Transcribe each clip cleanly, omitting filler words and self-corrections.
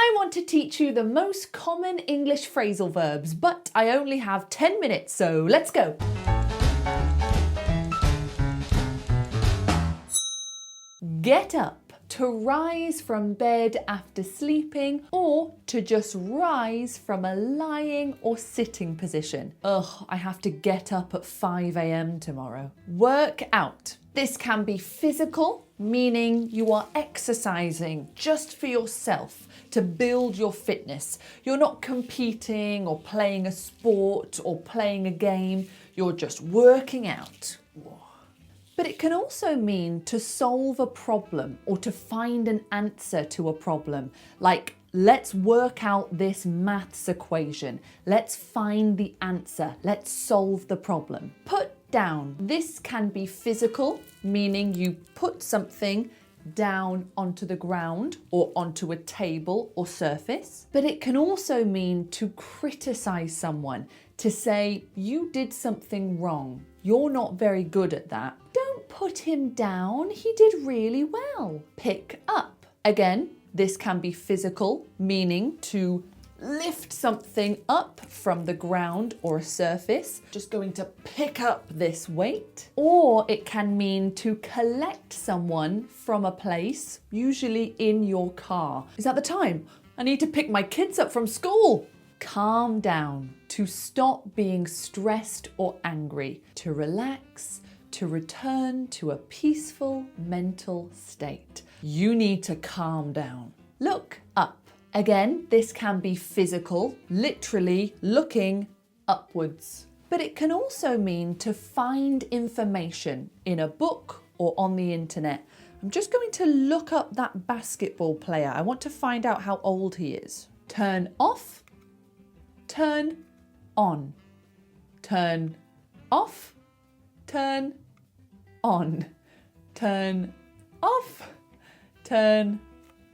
I want to teach you the most common English phrasal verbs, but I only have 10 minutes, so let's go. Get up, to rise from bed after sleeping, or to just rise from a lying or sitting position. Ugh, I have to get up at 5 a.m. tomorrow. Work out. This can be physical, meaning you are exercising just for yourself to build your fitness. You're not competing or playing a sport or playing a game. You're just working out. But it can also mean to solve a problem or to find an answer to a problem. Like, let's work out this maths equation. Let's find the answer. Let's solve the problem. Put down. This can be physical, meaning you put something down onto the ground or onto a table or surface. But it can also mean to criticize someone, to say, you did something wrong. You're not very good at that. Don't put him down. He did really well. Pick up. Again, this can be physical, meaning to lift something up from the ground or a surface. Just going to pick up this weight. Or it can mean to collect someone from a place, usually in your car. Is that the time? I need to pick my kids up from school. Calm down, to stop being stressed or angry, to relax, to return to a peaceful mental state. You need to calm down. Look up. Again, this can be physical, literally looking upwards. But it can also mean to find information in a book or on the internet. I'm just going to look up that basketball player. I want to find out how old he is. Turn off, turn on. Turn off, turn on. Turn off, turn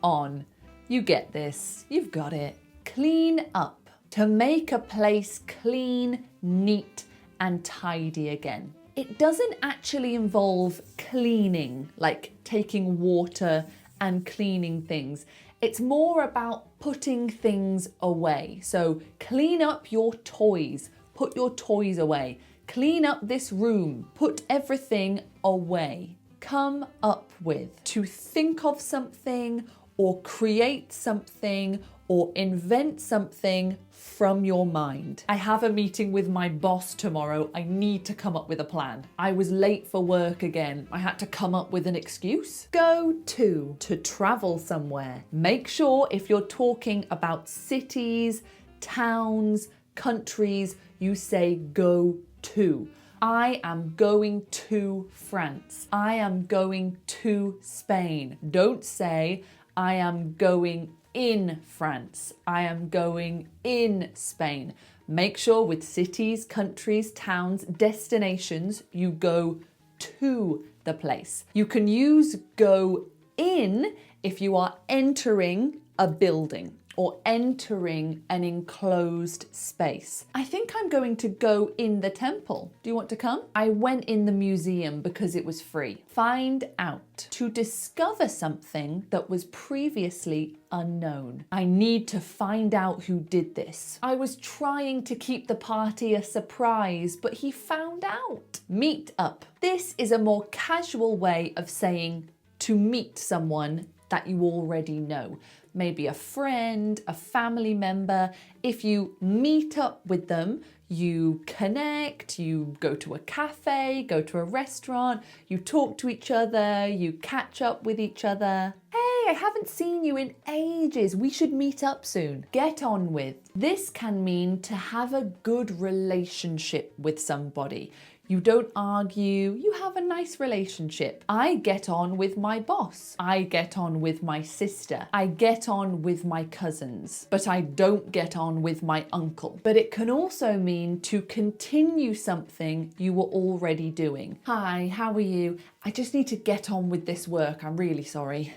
on. You get this, you've got it. Clean up, to make a place clean, neat and tidy again. It doesn't actually involve cleaning, like taking water and cleaning things. It's more about putting things away. So clean up your toys, put your toys away. Clean up this room, put everything away. Come up with, to think of something or create something or invent something from your mind. I have a meeting with my boss tomorrow. I need to come up with a plan. I was late for work again. I had to come up with an excuse. Go to travel somewhere. Make sure if you're talking about cities, towns, countries, you say go to. I am going to France. I am going to Spain. Don't say I am going in France. I am going in Spain. Make sure with cities, countries, towns, destinations, you go to the place. You can use go in if you are entering a building or entering an enclosed space. I think I'm going to go in the temple. Do you want to come? I went in the museum because it was free. Find out, to discover something that was previously unknown. I need to find out who did this. I was trying to keep the party a surprise, but he found out. Meet up. This is a more casual way of saying to meet someone that you already know. Maybe a friend, a family member. If you meet up with them, you connect, you go to a cafe, go to a restaurant, you talk to each other, you catch up with each other. Hey, I haven't seen you in ages. We should meet up soon. Get on with. This can mean to have a good relationship with somebody. You don't argue, you have a nice relationship. I get on with my boss. I get on with my sister. I get on with my cousins, but I don't get on with my uncle. But it can also mean to continue something you were already doing. Hi, how are you? I just need to get on with this work. I'm really sorry.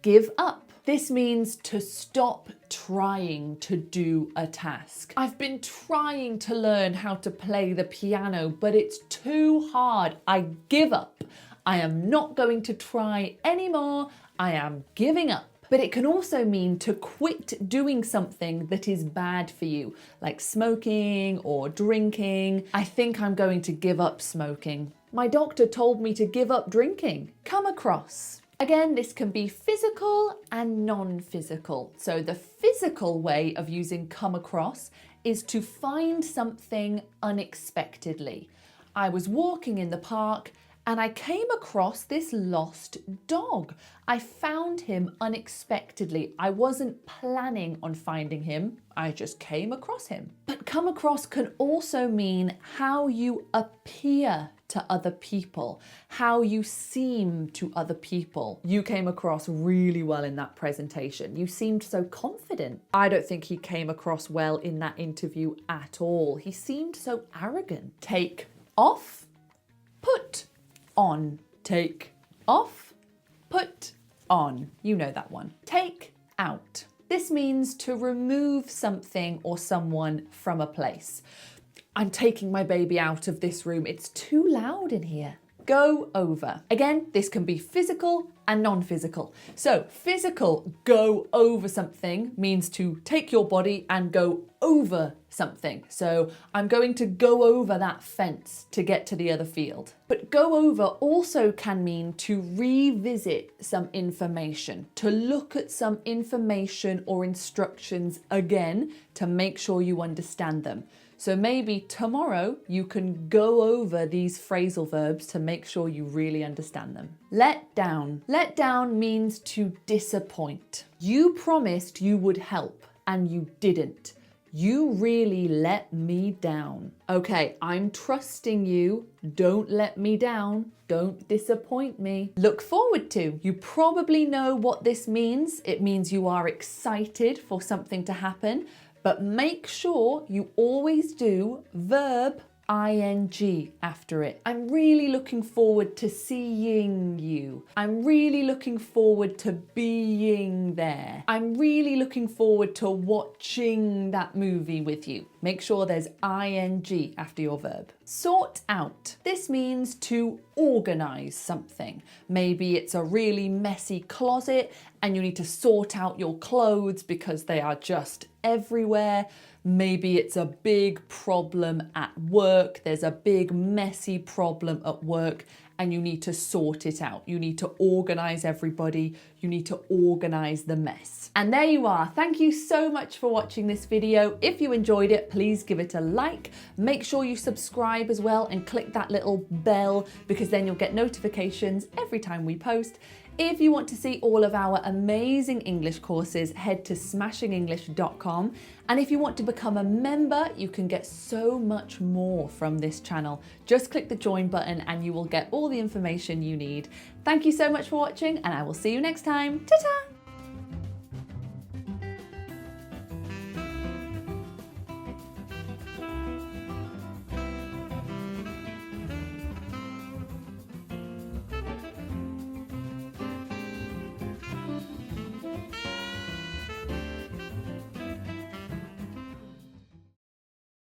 Give up. This means to stop trying to do a task. I've been trying to learn how to play the piano, but it's too hard. I give up. I am not going to try anymore. I am giving up. But it can also mean to quit doing something that is bad for you, like smoking or drinking. I think I'm going to give up smoking. My doctor told me to give up drinking. Come across. Again, this can be physical and non-physical. So the physical way of using come across is to find something unexpectedly. I was walking in the park and I came across this lost dog. I found him unexpectedly. I wasn't planning on finding him. I just came across him. But come across can also mean how you appear to other people, how you seem to other people. You came across really well in that presentation. You seemed so confident. I don't think he came across well in that interview at all. He seemed so arrogant. Take off, put on. Take off, put on. You know that one. Take out. This means to remove something or someone from a place. I'm taking my baby out of this room. It's too loud in here. Go over. Again, this can be physical and non-physical. So physical, go over something, means to take your body and go over something. So I'm going to go over that fence to get to the other field. But go over also can mean to revisit some information, to look at some information or instructions again to make sure you understand them. So maybe tomorrow you can go over these phrasal verbs to make sure you really understand them. Let down. Let down means to disappoint. You promised you would help and you didn't. You really let me down. Okay, I'm trusting you. Don't let me down. Don't disappoint me. Look forward to. You probably know what this means. It means you are excited for something to happen. But make sure you always do verb ing after it. I'm really looking forward to seeing you. I'm really looking forward to being there. I'm really looking forward to watching that movie with you. Make sure there's ing after your verb. Sort out. This means to organize something. Maybe it's a really messy closet and you need to sort out your clothes because they are just everywhere. Maybe it's a big problem at work. There's a big messy problem at work and you need to sort it out. You need to organize everybody. You need to organize the mess. And there you are. Thank you so much for watching this video. If you enjoyed it, please give it a like. Make sure you subscribe as well and click that little bell because then you'll get notifications every time we post. If you want to see all of our amazing English courses, head to smashingenglish.com. And if you want to become a member, you can get so much more from this channel. Just click the join button and you will get all the information you need. Thank you so much for watching and I will see you next time. Ta-ta!